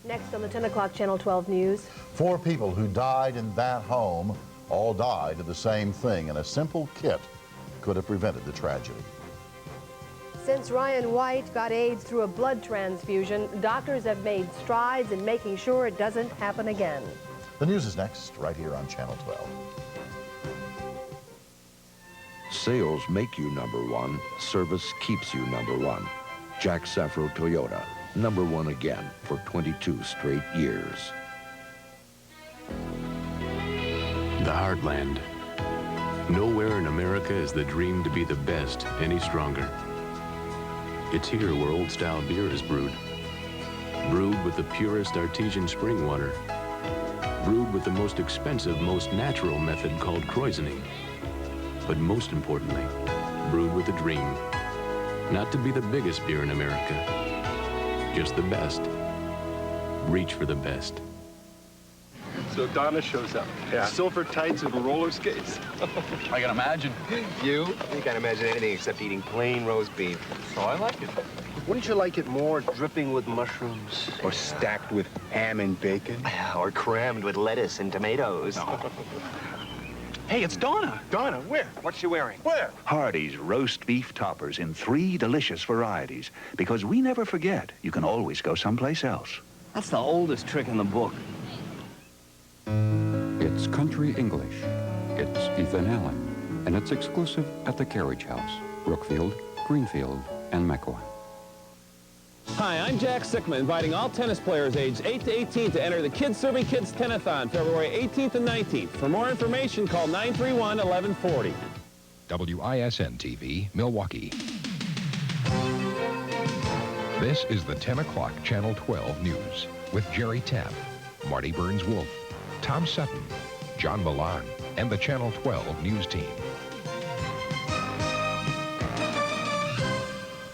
Next on the 10 o'clock Channel 12 News. 4 people who died in that home all died of the same thing, and a simple kit could have prevented the tragedy. Since Ryan White got AIDS through a blood transfusion, doctors have made strides in making sure it doesn't happen again. The news is next, right here on Channel 12. Sales make you #1. Service keeps you #1. Jack Safro Toyota, #1 again for 22 straight years. The Heartland. Nowhere in America is the dream to be the best any stronger. It's here where old-style beer is brewed. Brewed with the purest artesian spring water. Brewed with the most expensive, most natural method called krausening. But most importantly, brewed with a dream. Not to be the biggest beer in America, just the best. Reach for the best. So Donna shows up. Yeah. Silver tights and roller skates. I can imagine. You can't imagine anything except eating plain roast beef. So I like it. Wouldn't you like it more dripping with mushrooms? Or stacked with ham and bacon. Or crammed with lettuce and tomatoes. No. Hey, it's Donna. Donna, where? What's she wearing? Where? Hardee's roast beef toppers in 3 delicious varieties. Because we never forget, you can always go someplace else. That's the oldest trick in the book. It's country English. It's Ethan Allen. And it's exclusive at the Carriage House, Brookfield, Greenfield, and Mequon. Hi, I'm Jack Sickman, inviting all tennis players aged 8 to 18 to enter the Kids Serving Kids Tennis-a-thon February 18th and 19th. For more information, call 931-1140. WISN-TV, Milwaukee. This is the 10 o'clock Channel 12 News with Jerry Tapp, Marty Burns-Wolf, Tom Sutton, John Milan, and the Channel 12 News team.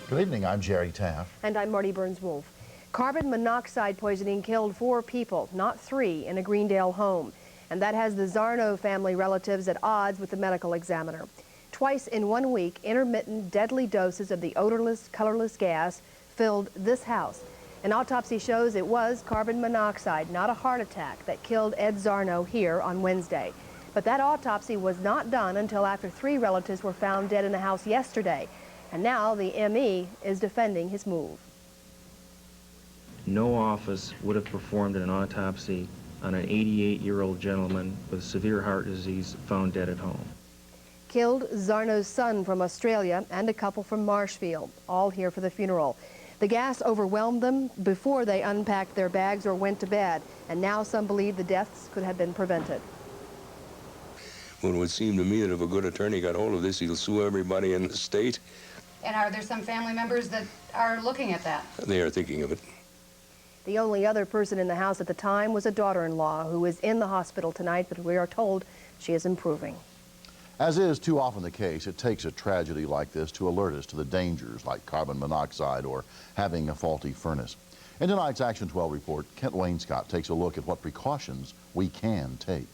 Good evening, I'm Jerry Taft. And I'm Marty Burns-Wolf. Carbon monoxide poisoning killed 4 people, not 3, in a Greendale home. And that has the Zarno family relatives at odds with the medical examiner. Twice in 1 week, intermittent deadly doses of the odorless, colorless gas filled this house. An autopsy shows it was carbon monoxide, not a heart attack, that killed Ed Zarno here on Wednesday. But that autopsy was not done until after 3 relatives were found dead in the house yesterday. And now the ME is defending his move. No office would have performed an autopsy on an 88-year-old gentleman with severe heart disease found dead at home. Killed Zarno's son from Australia and a couple from Marshfield, all here for the funeral. The gas overwhelmed them before they unpacked their bags or went to bed, and now some believe the deaths could have been prevented. Well, it would seem to me that if a good attorney got hold of this, he'll sue everybody in the state. And are there some family members that are looking at that? They are thinking of it. The only other person in the house at the time was a daughter-in-law who is in the hospital tonight, but we are told she is improving. As is too often the case, it takes a tragedy like this to alert us to the dangers like carbon monoxide or having a faulty furnace. In tonight's Action 12 report, Kent Wainscott takes a look at what precautions we can take.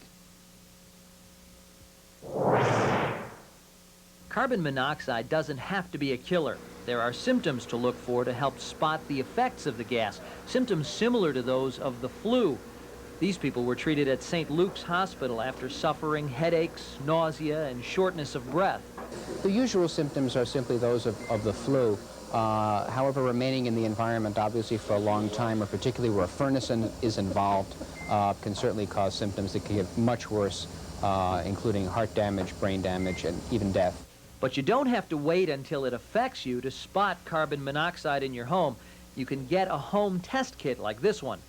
Carbon monoxide doesn't have to be a killer. There are symptoms to look for to help spot the effects of the gas, symptoms similar to those of the flu. These people were treated at St. Luke's Hospital after suffering headaches, nausea, and shortness of breath. The usual symptoms are simply those of the flu. However, remaining in the environment, obviously, for a long time, or particularly where a furnace is involved, can certainly cause symptoms that can get much worse, including heart damage, brain damage, and even death. But you don't have to wait until it affects you to spot carbon monoxide in your home. You can get a home test kit like this one.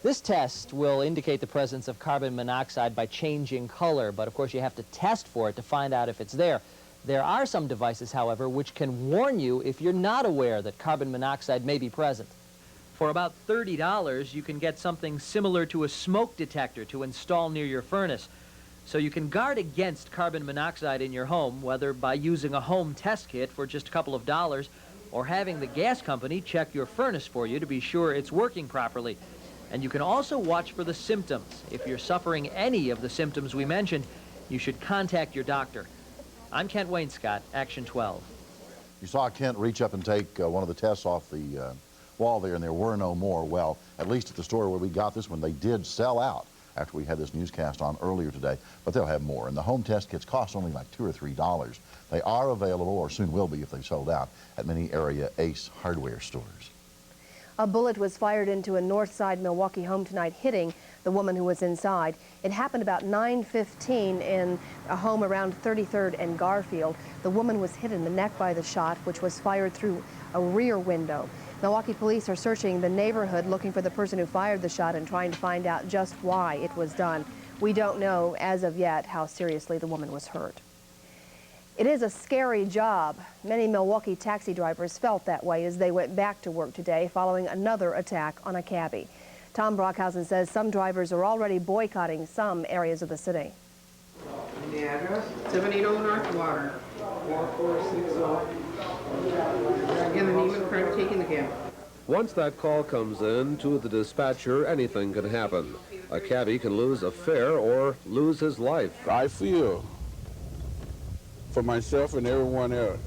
This test will indicate the presence of carbon monoxide by changing color, but of course you have to test for it to find out if it's there. There are some devices, however, which can warn you if you're not aware that carbon monoxide may be present. For about $30, you can get something similar to a smoke detector to install near your furnace. So you can guard against carbon monoxide in your home, whether by using a home test kit for just a couple of dollars or having the gas company check your furnace for you to be sure it's working properly. And you can also watch for the symptoms. If you're suffering any of the symptoms we mentioned, you should contact your doctor. I'm Kent Wainscott, Action 12. You saw Kent reach up and take one of the tests off the wall there, and there were no more. Well, at least at the store where we got this one, they did sell out after we had this newscast on earlier today, but they'll have more. And the home test kits cost only like $2 or3. They are available, or soon will be if they sold out, at many area Ace hardware stores. A bullet was fired into a north side Milwaukee home tonight, hitting the woman who was inside. It happened about 9:15 in a home around 33rd and Garfield. The woman was hit in the neck by the shot, which was fired through a rear window. Milwaukee police are searching the neighborhood looking for the person who fired the shot and trying to find out just why it was done. We don't know as of yet how seriously the woman was hurt. It is a scary job. Many Milwaukee taxi drivers felt that way as they went back to work today following another attack on a cabbie. Tom Brockhausen says some drivers are already boycotting some areas of the city. The address? 780 North Water, 4460. And the name and crime of taking the cab. Once that call comes in to the dispatcher, anything can happen. A cabbie can lose a fare or lose his life. I feel for myself and everyone else.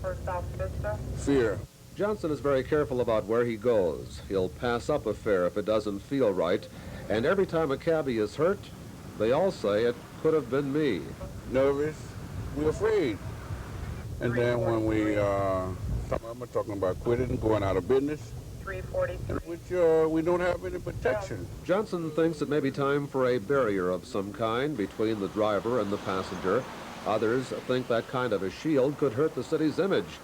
Fear. Johnson is very careful about where he goes. He'll pass up a fare if it doesn't feel right. And every time a cabbie is hurt, they all say it could have been me. Nervous, we're afraid. And then when I'm talking about quitting, going out of business, which we don't have any protection. Johnson thinks it may be time for a barrier of some kind between the driver and the passenger. Others think that kind of a shield could hurt the city's image.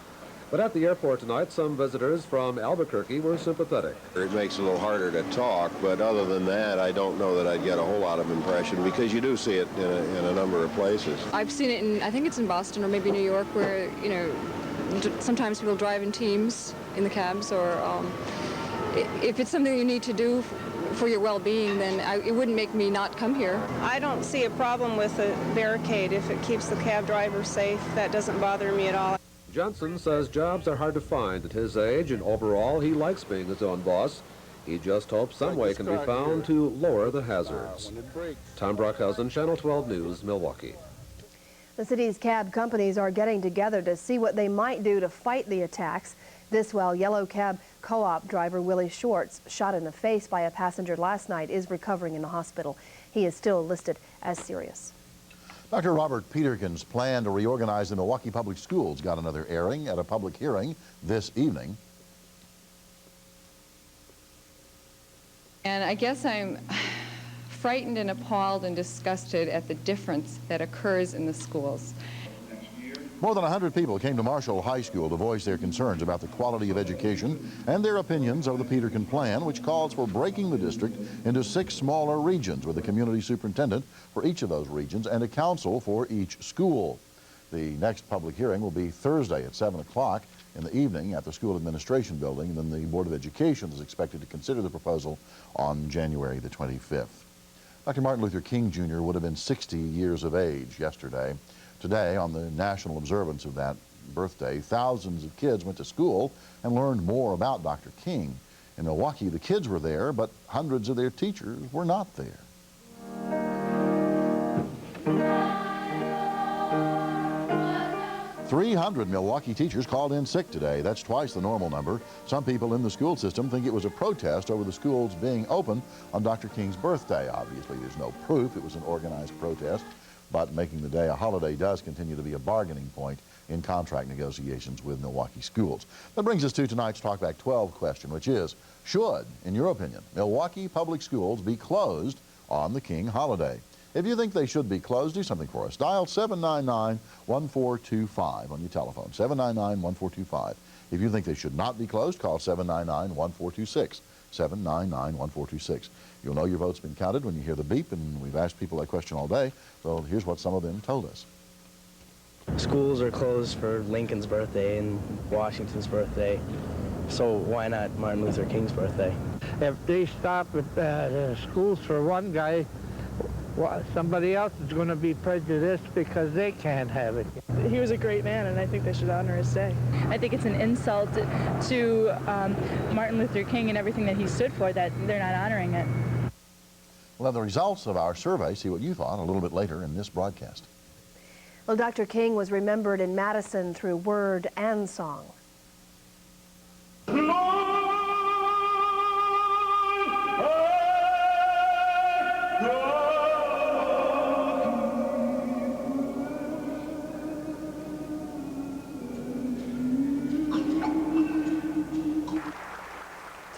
But at the airport tonight, some visitors from Albuquerque were sympathetic. It makes it a little harder to talk, but other than that, I don't know that I'd get a whole lot of impression, because you do see it in a number of places. I've seen it in, I think it's in Boston or maybe New York, where, you know, sometimes people drive in teams in the cabs, or if it's something you need to do for your well-being, then it wouldn't make me not come here. I don't see a problem with a barricade if it keeps the cab driver safe. That doesn't bother me at all. Johnson says jobs are hard to find at his age, and overall he likes being his own boss. He just hopes some way can be found to lower the hazards. Tom Brockhausen, Channel 12 News, Milwaukee. The city's cab companies are getting together to see what they might do to fight the attacks. This while yellow cab co-op driver Willie Shorts, shot in the face by a passenger last night, is recovering in the hospital. He is still listed as serious. Dr. Robert Peterkin's plan to reorganize the Milwaukee Public Schools got another airing at a public hearing this evening. And I guess I'm frightened and appalled and disgusted at the difference that occurs in the schools. More than 100 people came to Marshall High School to voice their concerns about the quality of education and their opinions of the Peterkin plan, which calls for breaking the district into 6 smaller regions with a community superintendent for each of those regions and a council for each school. The next public hearing will be Thursday at 7 o'clock in the evening at the School Administration Building, and then the Board of Education is expected to consider the proposal on January the 25th. Dr. Martin Luther King Jr. would have been 60 years of age yesterday. Today, on the national observance of that birthday, thousands of kids went to school and learned more about Dr. King. In Milwaukee, the kids were there, but hundreds of their teachers were not there. "300 Milwaukee teachers called in sick today. That's twice the normal number. Some people in the school system think it was a protest over the schools being open on Dr. King's birthday. Obviously, there's no proof it was an organized protest, but making the day a holiday does continue to be a bargaining point in contract negotiations with Milwaukee schools. That brings us to tonight's Talkback 12 question, which is, should, in your opinion, Milwaukee public schools be closed on the King holiday? If you think they should be closed, do something for us. Dial 799-1425 on your telephone, 799-1425. If you think they should not be closed, call 799-1426, 799-1426. You'll know your vote's been counted when you hear the beep, and we've asked people that question all day, so here's what some of them told us. Schools are closed for Lincoln's birthday and Washington's birthday, so why not Martin Luther King's birthday? If they stop at the schools for one guy, somebody else is going to be prejudiced because they can't have it. He was a great man, and I think they should honor his day. I think it's an insult to Martin Luther King and everything that he stood for that they're not honoring it. We'll have the results of our survey, see what you thought, a little bit later in this broadcast. Well, Dr. King was remembered in Madison through word and song. Lord,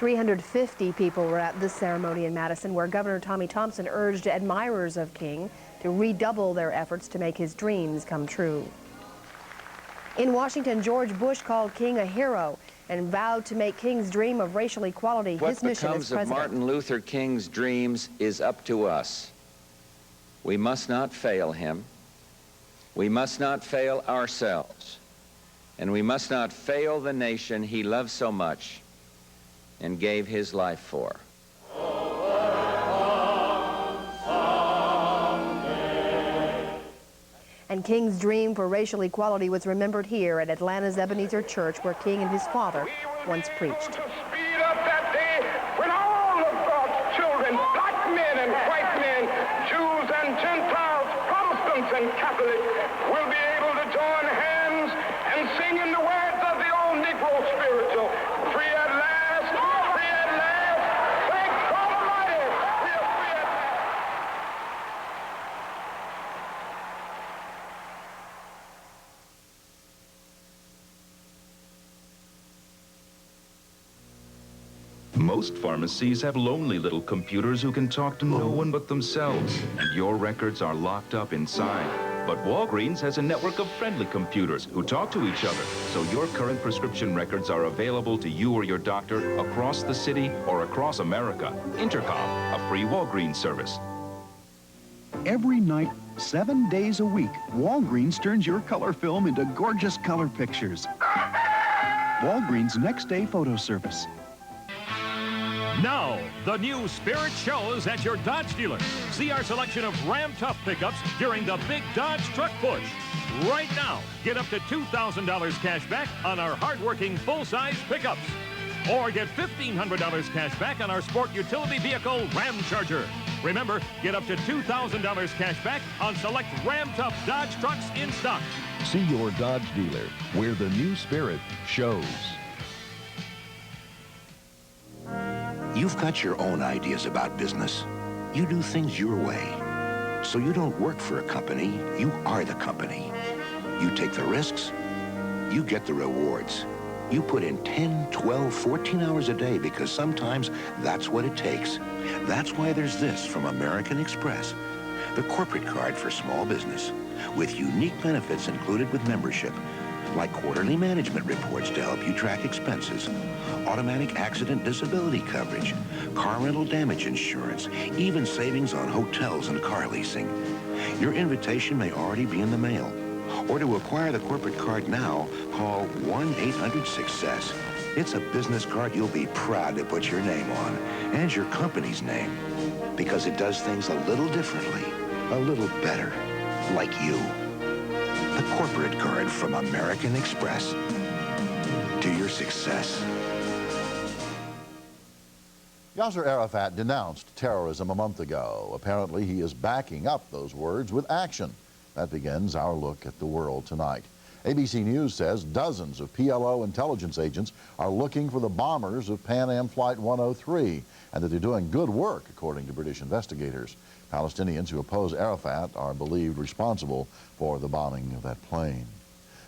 350 people were at this ceremony in Madison, where Governor Tommy Thompson urged admirers of King to redouble their efforts to make his dreams come true. In Washington, George Bush called King a hero and vowed to make King's dream of racial equality his mission as president. What becomes of Martin Luther King's dreams is up to us. We must not fail him. We must not fail ourselves. And we must not fail the nation he loved so much and gave his life for. And King's dream for racial equality was remembered here at Atlanta's Ebenezer Church, where King and his father once preached. Speed up that day when all of God's children, black men and white men, Jews and Gentiles, Protestants and Catholics, will be able to join hands and sing in the words of the old Negro spiritual, free at last, free at last, thank God Almighty, we are free at last. Most pharmacies have lonely little computers who can talk to no one but themselves, and your records are locked up inside. But Walgreens has a network of friendly computers who talk to each other, so your current prescription records are available to you or your doctor across the city or across America. Intercom, a free Walgreens service. Every night, 7 days a week, Walgreens turns your color film into gorgeous color pictures. Walgreens Next Day Photo Service. Now, the new Spirit shows at your Dodge dealer. See our selection of Ram Tough pickups during the big Dodge Truck Push. Right now, get up to $2,000 cash back on our hardworking full-size pickups. Or get $1,500 cash back on our sport utility vehicle, Ram Charger. Remember, get up to $2,000 cash back on select Ram Tough Dodge trucks in stock. See your Dodge dealer, where the new Spirit shows. You've got your own ideas about business. You do things your way. So you don't work for a company, you are the company. You take the risks, you get the rewards. You put in 10, 12, 14 hours a day because sometimes that's what it takes. That's why there's this from American Express, the corporate card for small business, with unique benefits included with membership, like quarterly management reports to help you track expenses, automatic accident disability coverage, car rental damage insurance, even savings on hotels and car leasing. Your invitation may already be in the mail. Or to acquire the corporate card now, call 1-800-SUCCESS. It's a business card you'll be proud to put your name on, and your company's name, because it does things a little differently, a little better, like you. The corporate card from American Express. To your success. Yasser Arafat denounced terrorism a month ago. Apparently, he is backing up those words with action. That begins our look at the world tonight. ABC News says dozens of PLO intelligence agents are looking for the bombers of Pan Am Flight 103, and that they're doing good work, according to British investigators. Palestinians who oppose Arafat are believed responsible for the bombing of that plane.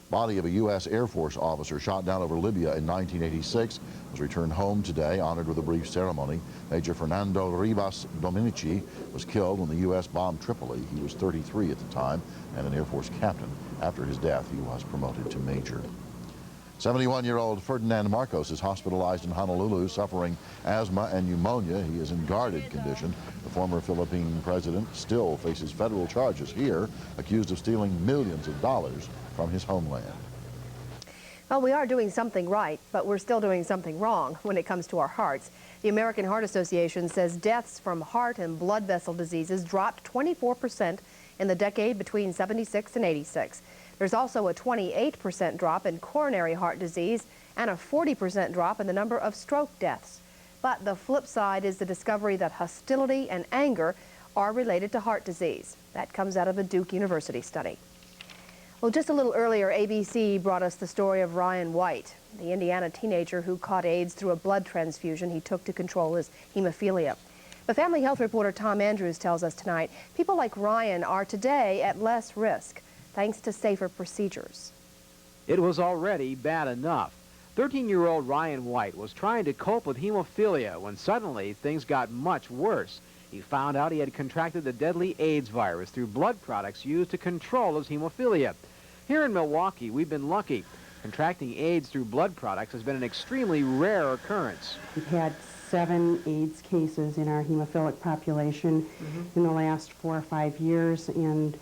Body of a U.S. Air Force officer shot down over Libya in 1986 was returned home today, honored with a brief ceremony. Major Fernando Ribas Dominici was killed when the U.S. bombed Tripoli. He was 33 at the time and an Air Force captain. After his death, he was promoted to major. 71-year-old Ferdinand Marcos is hospitalized in Honolulu, suffering asthma and pneumonia. He is in guarded condition. The former Philippine president still faces federal charges here, accused of stealing millions of dollars from his homeland. Well, we are doing something right, but we're still doing something wrong when it comes to our hearts. The American Heart Association says deaths from heart and blood vessel diseases dropped 24% in the decade between 76 and 86. There's also a 28% drop in coronary heart disease and a 40% drop in the number of stroke deaths. But the flip side is the discovery that hostility and anger are related to heart disease. That comes out of a Duke University study. Well, just a little earlier, ABC brought us the story of Ryan White, the Indiana teenager who caught AIDS through a blood transfusion he took to control his hemophilia. But Family Health reporter Tom Andrews tells us tonight people like Ryan are today at less risk, thanks to safer procedures. It was already bad enough. 13-year-old Ryan White was trying to cope with hemophilia when suddenly things got much worse. He found out he had contracted the deadly AIDS virus through blood products used to control his hemophilia. Here in Milwaukee, we've been lucky. Contracting AIDS through blood products has been an extremely rare occurrence. We've had 7 AIDS cases in our hemophilic population in the last 4 or 5 years, and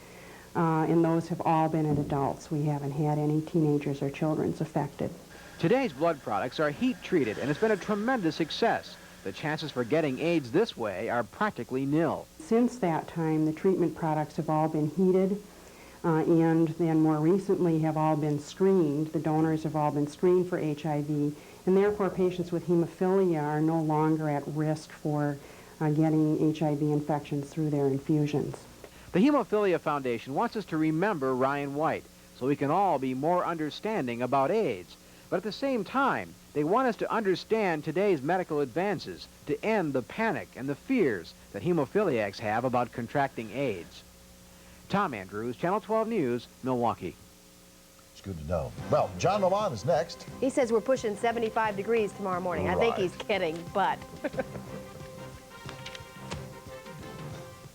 those have all been in adults. We haven't had any teenagers or children affected. Today's blood products are heat-treated, and it's been a tremendous success. The chances for getting AIDS this way are practically nil. Since that time, the treatment products have all been heated, and then more recently have all been screened. The donors have all been screened for HIV, and therefore patients with hemophilia are no longer at risk for getting HIV infections through their infusions. The Hemophilia Foundation wants us to remember Ryan White so we can all be more understanding about AIDS. But at the same time, they want us to understand today's medical advances to end the panic and the fears that hemophiliacs have about contracting AIDS. Tom Andrews, Channel 12 News, Milwaukee. It's good to know. Well, John Milan is next. He says we're pushing 75 degrees tomorrow morning. I think he's kidding, but...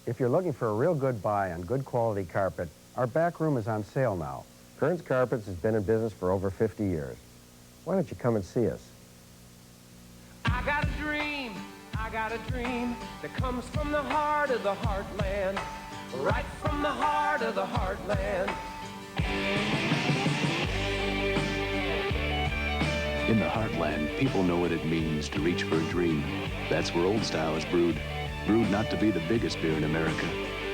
If you're looking for a real good buy on good quality carpet, our back room is on sale now. Kearns Carpets has been in business for over 50 years. Why don't you come and see us? I got a dream that comes from the heart of the heartland, right from the heart of the heartland. In the heartland, people know what it means to reach for a dream. That's where Old Style is brewed. Brewed not to be the biggest beer in America,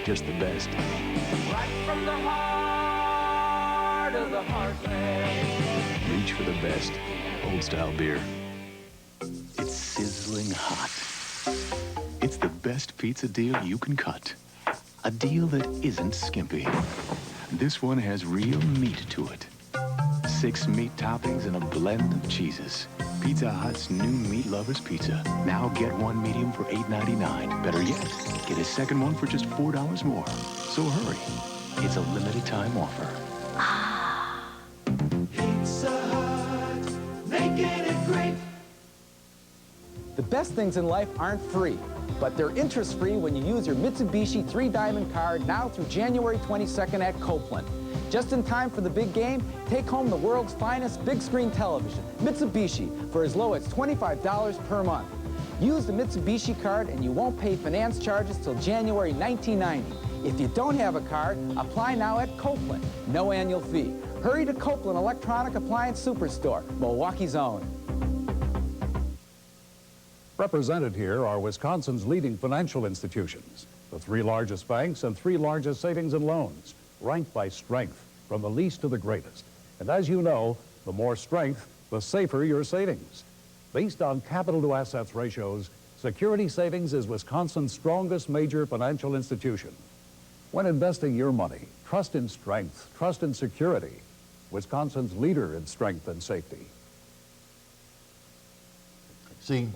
just the best. Right from the heart of the heartland. Reach for the best. Old Style beer. It's sizzling hot. It's the best pizza deal you can cut. A deal that isn't skimpy. This one has real meat to it. 6 meat toppings and a blend of cheeses. Pizza Hut's new Meat Lovers Pizza. Now get 1 medium for $8.99. Better yet, get a second one for just $4 more. So hurry. It's a limited time offer. Pizza Hut, making it great. The best things in life aren't free, but they're interest-free when you use your Mitsubishi 3-Diamond card now through January 22nd at Copeland. Just in time for the big game, take home the world's finest big screen television, Mitsubishi, for as low as $25 per month. Use the Mitsubishi card and you won't pay finance charges till January 1990. If you don't have a card, apply now at Copeland. No annual fee. Hurry to Copeland Electronic Appliance Superstore, Milwaukee's own. Represented here are Wisconsin's leading financial institutions, the 3 largest banks and 3 largest savings and loans, ranked by strength, from the least to the greatest. And as you know, the more strength, the safer your savings. Based on capital to assets ratios, Security Savings is Wisconsin's strongest major financial institution. When investing your money, trust in strength, trust in security. Wisconsin's leader in strength and safety. See,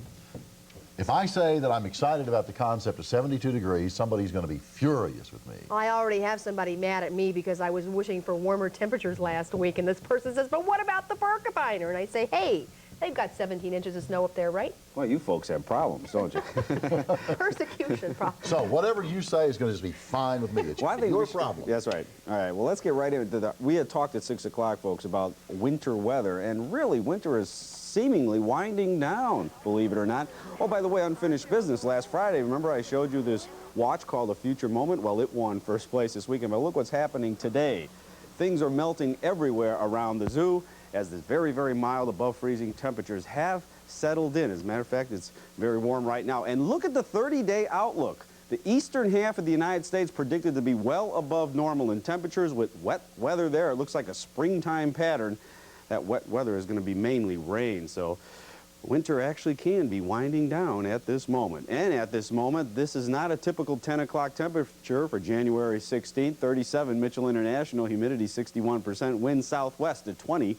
if I say that I'm excited about the concept of 72 degrees, somebody's going to be furious with me. I already have somebody mad at me because I was wishing for warmer temperatures last week, and this person says, but what about the Porcupine? And I say, hey, they've got 17 inches of snow up there, right? Well, you folks have problems, don't you? Persecution problems. So whatever you say is going to just be fine with me. It's your problem. That's right. All right, well, let's get right into the... We had talked at 6 o'clock, folks, about winter weather, and really, winter is seemingly winding down, believe it or not. Oh, by the way, unfinished business. Last Friday, remember I showed you this watch called the Future Moment? Well, it won first place this weekend, but look what's happening today. Things are melting everywhere around the zoo as the very, very mild above freezing temperatures have settled in. As a matter of fact, it's very warm right now. And look at the 30-day outlook. The eastern half of the United States predicted to be well above normal in temperatures with wet weather there. It looks like a springtime pattern. That wet weather is going to be mainly rain, so winter actually can be winding down at this moment. And at this moment, this is not a typical 10 o'clock temperature for January 16th. 37 Mitchell International, humidity 61%, wind southwest at 20,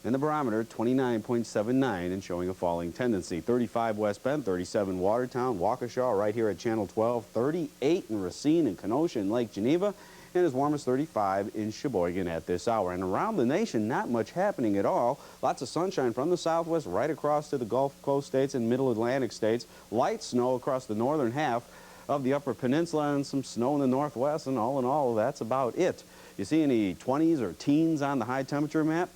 and the barometer 29.79 and showing a falling tendency. 35 West Bend, 37 Watertown, Waukesha right here at Channel 12, 38 in Racine and Kenosha and Lake Geneva, and as warm as 35 in Sheboygan at this hour. And around the nation, not much happening at all. Lots of sunshine from the southwest right across to the Gulf Coast states and middle Atlantic states. Light snow across the northern half of the upper peninsula and some snow in the northwest, and all in all, that's about it. You see any 20s or teens on the high temperature map?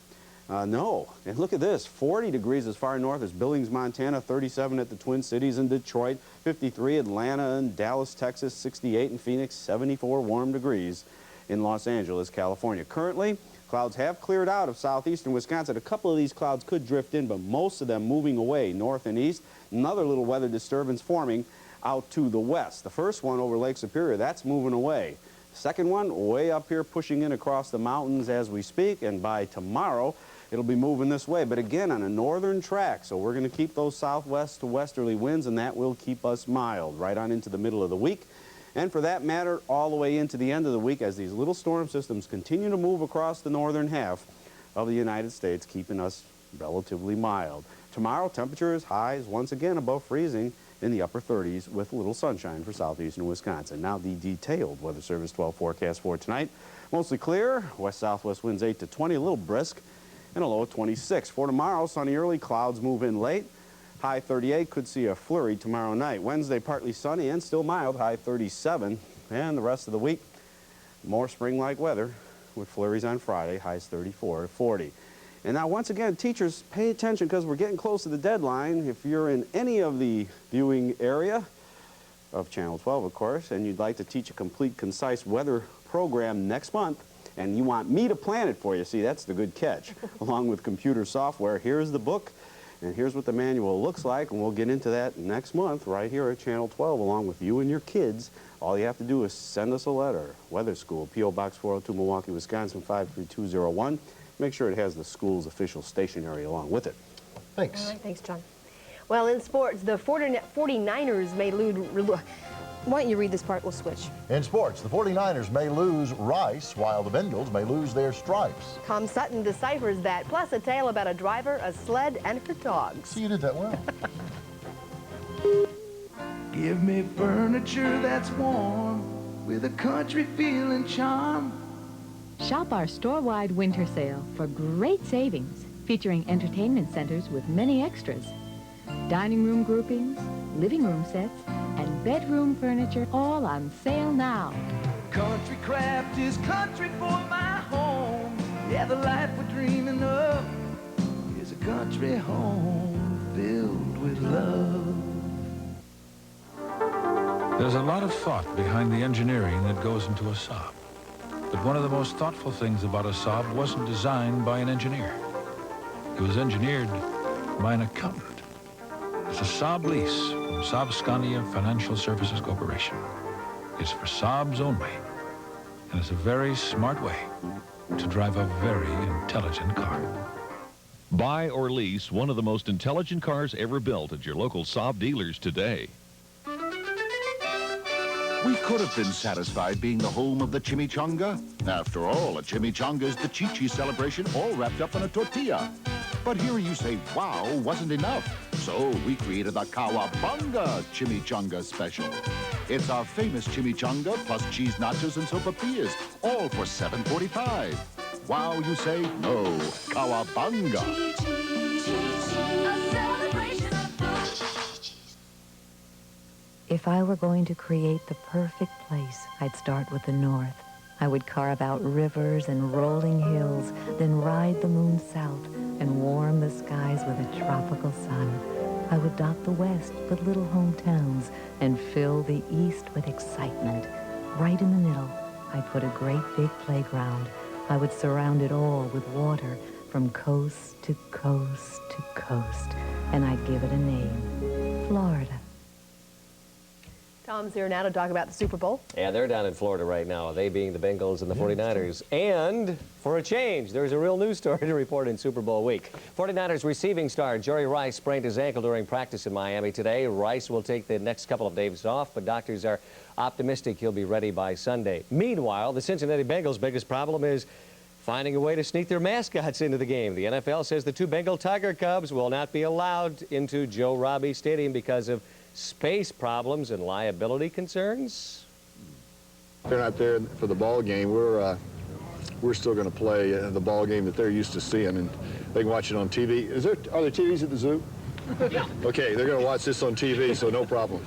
No. And look at this, 40 degrees as far north as Billings, Montana, 37 at the Twin Cities in Detroit, 53 Atlanta and Dallas, Texas, 68 in Phoenix, 74 warm degrees in Los Angeles, California. Currently, clouds have cleared out of southeastern Wisconsin. A couple of these clouds could drift in, but most of them moving away north and east. Another little weather disturbance forming out to the west. The first one over Lake Superior, that's moving away. The second one way up here pushing in across the mountains as we speak, and by tomorrow it'll be moving this way, but again on a northern track, so we're going to keep those southwest to westerly winds, and that will keep us mild right on into the middle of the week, and for that matter all the way into the end of the week as these little storm systems continue to move across the northern half of the United States, keeping us relatively mild. Tomorrow, temperatures, highs once again above freezing in the upper 30s with a little sunshine for southeastern Wisconsin. Now the detailed Weather Service 12 forecast for tonight. Mostly clear, west-southwest winds 8 to 20, a little brisk, and a low of 26. For tomorrow, sunny early, clouds move in late. High 38, could see a flurry tomorrow night. Wednesday, partly sunny and still mild, high 37. And the rest of the week, more spring-like weather with flurries on Friday, highs 34 to 40. And now, once again, teachers, pay attention because we're getting close to the deadline. If you're in any of the viewing area of Channel 12, of course, and you'd like to teach a complete, concise weather program next month, and you want me to plan it for you, see, that's the good catch. Along with computer software, here's the book, and here's what the manual looks like, and we'll get into that next month right here at Channel 12, along with you and your kids. All you have to do is send us a letter. Weather School, P.O. Box 402, Milwaukee, Wisconsin, 53201. Make sure it has the school's official stationery along with it. Thanks. All right, thanks, John. Well, in sports, the 49ers may lose... Why don't you read this part? We'll switch. In sports, the 49ers may lose Rice, while the Bengals may lose their stripes. Tom Sutton deciphers that, plus a tale about a driver, a sled, and her dogs. See, you did that well. Give me furniture that's warm, with a country feel and charm. Shop our store-wide winter sale for great savings, featuring entertainment centers with many extras. Dining room groupings, living room sets, and bedroom furniture all on sale now. Country craft is country for my home. Yeah, the life we're dreaming of is a country home filled with love. There's a lot of thought behind the engineering that goes into a Saab. But one of the most thoughtful things about a Saab wasn't designed by an engineer. It was engineered by an accountant. It's a Saab lease from Saab Scania Financial Services Corporation. It's for Saabs only. And it's a very smart way to drive a very intelligent car. Buy or lease one of the most intelligent cars ever built at your local Saab dealers today. We could have been satisfied being the home of the chimichanga. After all, a chimichanga is the Chi-Chi celebration all wrapped up in a tortilla. But here you say, wow, wasn't enough. So we created the Kawabunga Chimichanga Special. It's our famous chimichanga plus cheese nachos and sopapillas, all for $7.45. Wow, you say? No, Kawabunga. If I were going to create the perfect place, I'd start with the north. I would carve out rivers and rolling hills, then ride the moon south and warm the skies with a tropical sun. I would dot the west with little hometowns and fill the east with excitement. Right in the middle, I'd put a great big playground. I would surround it all with water from coast to coast to coast, and I'd give it a name, Florida. Tom's here now to talk about the Super Bowl. Yeah, they're down in Florida right now, they being the Bengals and the 49ers. And for a change, there's a real news story to report in Super Bowl week. 49ers receiving star Jerry Rice sprained his ankle during practice in Miami today. Rice will take the next couple of days off, but doctors are optimistic he'll be ready by Sunday. Meanwhile, the Cincinnati Bengals' biggest problem is finding a way to sneak their mascots into the game. The NFL says the two Bengal Tiger Cubs will not be allowed into Joe Robbie Stadium because of space problems and liability concerns. They're not there for the ball game. We're still going to play the ball game that they're used to seeing, and they can watch it on TV. Are there TVs at the zoo? Yeah. Okay, they're going to watch this on TV, so no problem.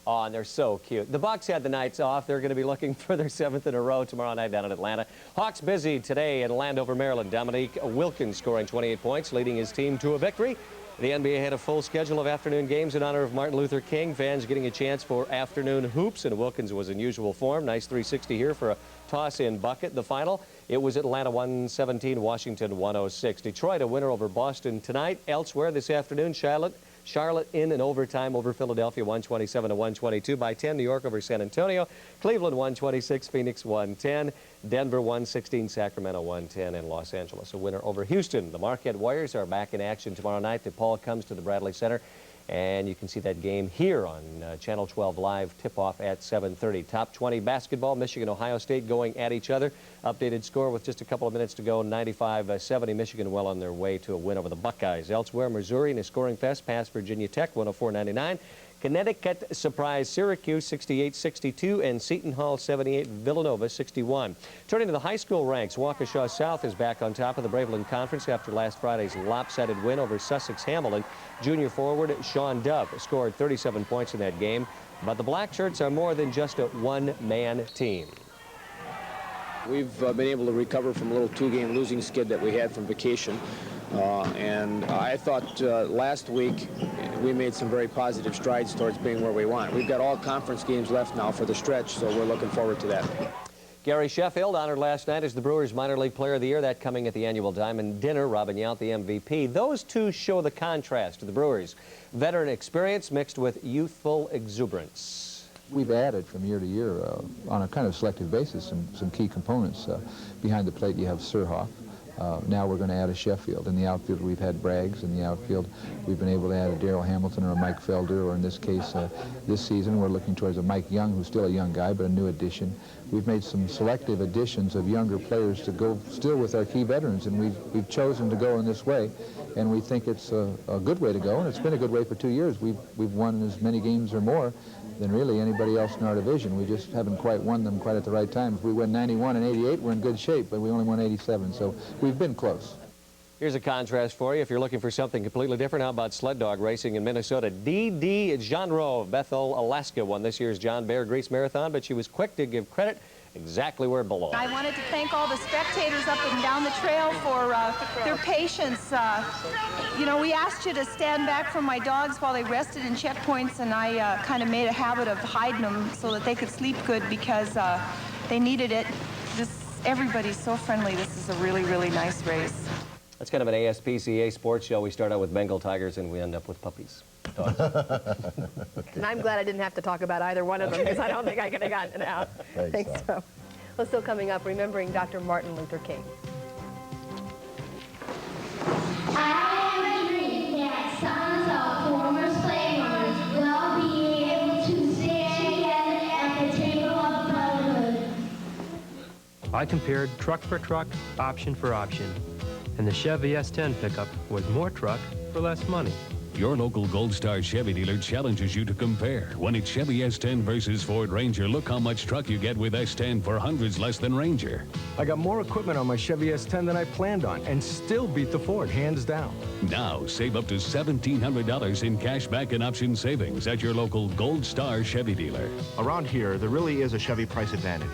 Oh, and they're so cute. The Bucks had the nights off. They're going to be looking for their 7th in a row tomorrow night down in Atlanta. Hawks busy today in Landover, Maryland. Dominique Wilkins scoring 28 points, leading his team to a victory. The NBA had a full schedule of afternoon games in honor of Martin Luther King. Fans getting a chance for afternoon hoops, and Wilkins was in usual form. Nice 360 here for a toss-in bucket. The final, it was Atlanta 117, Washington 106. Detroit a winner over Boston tonight. Elsewhere this afternoon, Charlotte in an overtime over Philadelphia, 127-122 by 10. New York over San Antonio. Cleveland 126, Phoenix 110. Denver 116, Sacramento 110, and Los Angeles a winner over Houston. The Marquette Warriors are back in action tomorrow night. DePaul comes to the Bradley Center, and you can see that game here on Channel 12 Live, tip-off at 7:30. Top 20 basketball, Michigan, Ohio State going at each other. Updated score with just a couple of minutes to go, 95-70. Michigan well on their way to a win over the Buckeyes. Elsewhere, Missouri in a scoring fest past Virginia Tech, 104-99. Connecticut surprised Syracuse 68-62, and Seton Hall 78, Villanova 61. Turning to the high school ranks, Waukesha South is back on top of the Braveland Conference after last Friday's lopsided win over Sussex Hamilton. Junior forward Sean Dove scored 37 points in that game, but the Black Shirts are more than just a one-man team. We've been able to recover from a little two-game losing skid that we had from vacation. And I thought last week we made some very positive strides towards being where we want. We've got all conference games left now for the stretch, so we're looking forward to that. Gary Sheffield honored last night as the Brewers Minor League Player of the Year. That coming at the annual Diamond Dinner. Robin Yount, the MVP. Those two show the contrast to the Brewers. Veteran experience mixed with youthful exuberance. We've added from year to year on a kind of selective basis some key components. Behind the plate you have Surhoff. Now we're going to add a Sheffield. In the outfield, we've had Braggs. In the outfield, we've been able to add a Darrell Hamilton or a Mike Felder, or in this case, this season, we're looking towards a Mike Young, who's still a young guy, but a new addition. We've made some selective additions of younger players to go still with our key veterans, and we've chosen to go in this way, and we think it's a good way to go, and it's been a good way for 2 years. We've won as many games or more than really anybody else in our division. We just haven't quite won them quite at the right time. If we win 91 and 88, we're in good shape, but we only won 87, so we've been close. Here's a contrast for you. If you're looking for something completely different, how about sled dog racing in Minnesota? Dee Jeanreau of Bethel, Alaska, won this year's John Bear Grease Marathon, but she was quick to give credit exactly where it belongs. I wanted to thank all the spectators up and down the trail for their patience. You know, we asked you to stand back from my dogs while they rested in checkpoints, and I kind of made a habit of hiding them so that they could sleep good because they needed it. Everybody's so friendly. This is a really, really nice race. That's kind of an ASPCA sports show. We start out with Bengal tigers and we end up with puppies. And I'm glad I didn't have to talk about either one of them because I don't think I could have gotten it out. I think so. Well, still coming up, remembering Dr. Martin Luther King. I have a dream that sons of former slave owners will be able to sit together at the table of brotherhood. I compared truck for truck, option for option, and the Chevy S10 pickup was more truck for less money. Your local Gold Star Chevy dealer challenges you to compare. When it's Chevy S10 versus Ford Ranger, look how much truck you get with S10 for hundreds less than Ranger. I got more equipment on my Chevy S10 than I planned on and still beat the Ford, hands down. Now, save up to $1,700 in cash back and option savings at your local Gold Star Chevy dealer. Around here, there really is a Chevy price advantage.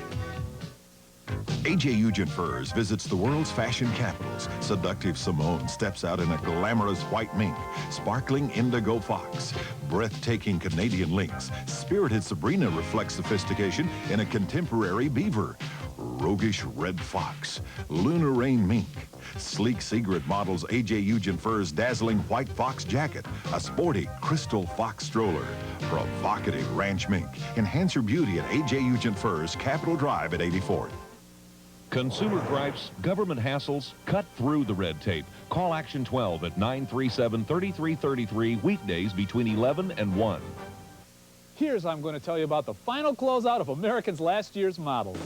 A.J. Eugen Furs visits the world's fashion capitals. Seductive Simone steps out in a glamorous white mink. Sparkling indigo fox. Breathtaking Canadian lynx. Spirited Sabrina reflects sophistication in a contemporary beaver. Roguish red fox. Lunar rain mink. Sleek Sigrid models A.J. Eugen Furs' dazzling white fox jacket. A sporty crystal fox stroller. Provocative ranch mink. Enhance your beauty at A.J. Eugen Furs, Capitol Drive at 84th. Consumer gripes, government hassles, cut through the red tape. Call Action 12 at 937-3333, weekdays between 11 and 1. Here's how I'm going to tell you about the final closeout of American's last year's models.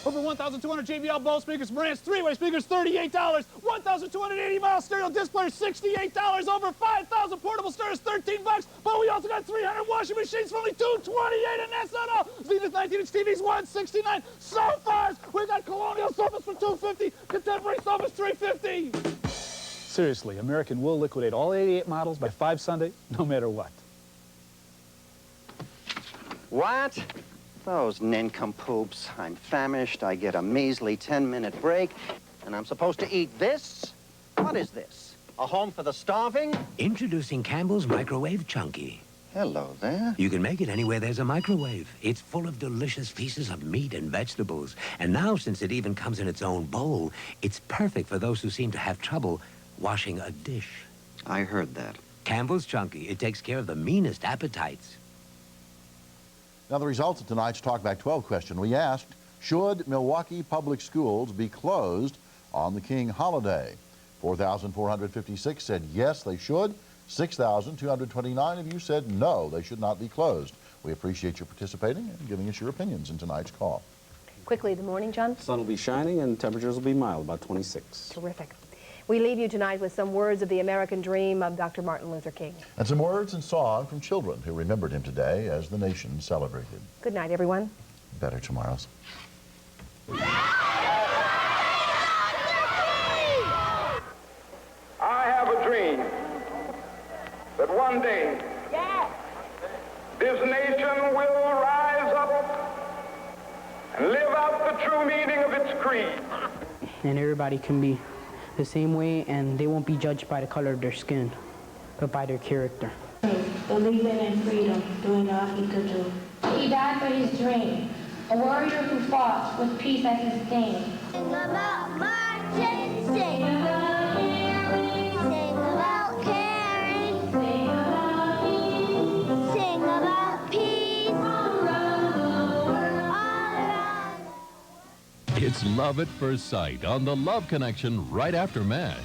We're Over 1,200 JBL Bose speakers, Marantz three-way speakers, $38. 1,280 mile stereo disc players, $68. Over 5,000 portable stereos, $13. But we also got 300 washing machines for only $228, and that's not all. Zenith 19-inch TVs, $169. Sofas, we got colonial sofas for $250. Contemporary sofas, $350. Seriously, American will liquidate all 88 models by 5 Sunday, no matter what. What? Those nincompoops. I'm famished, I get a measly 10-minute break, and I'm supposed to eat this? What is this? A home for the starving? Introducing Campbell's Microwave Chunky. Hello there. You can make it anywhere there's a microwave. It's full of delicious pieces of meat and vegetables. And now, since it even comes in its own bowl, it's perfect for those who seem to have trouble washing a dish. I heard that. Campbell's Chunky. It takes care of the meanest appetites. Now, the results of tonight's Talkback 12 question, we asked, should Milwaukee public schools be closed on the King holiday? 4,456 said yes, they should. 6,229 of you said no, they should not be closed. We appreciate your participating and giving us your opinions in tonight's call. Quickly, the morning, John? Sun will be shining and temperatures will be mild, about 26. Terrific. We leave you tonight with some words of the American dream of Dr. Martin Luther King. And some words and song from children who remembered him today as the nation celebrated. Good night, everyone. Better tomorrows. I have a dream that one day this nation will rise up and live out the true meaning of its creed. And everybody can be the same way, and they won't be judged by the color of their skin, but by their character. Believing in freedom, doing all he could do. He died for his dream, a warrior who fought with peace as his theme. Sing about marching, sing about hearing, sing about caring, sing about peace, sing about peace. All around the world, all around. It's Love at First Sight on the Love Connection right after MASH.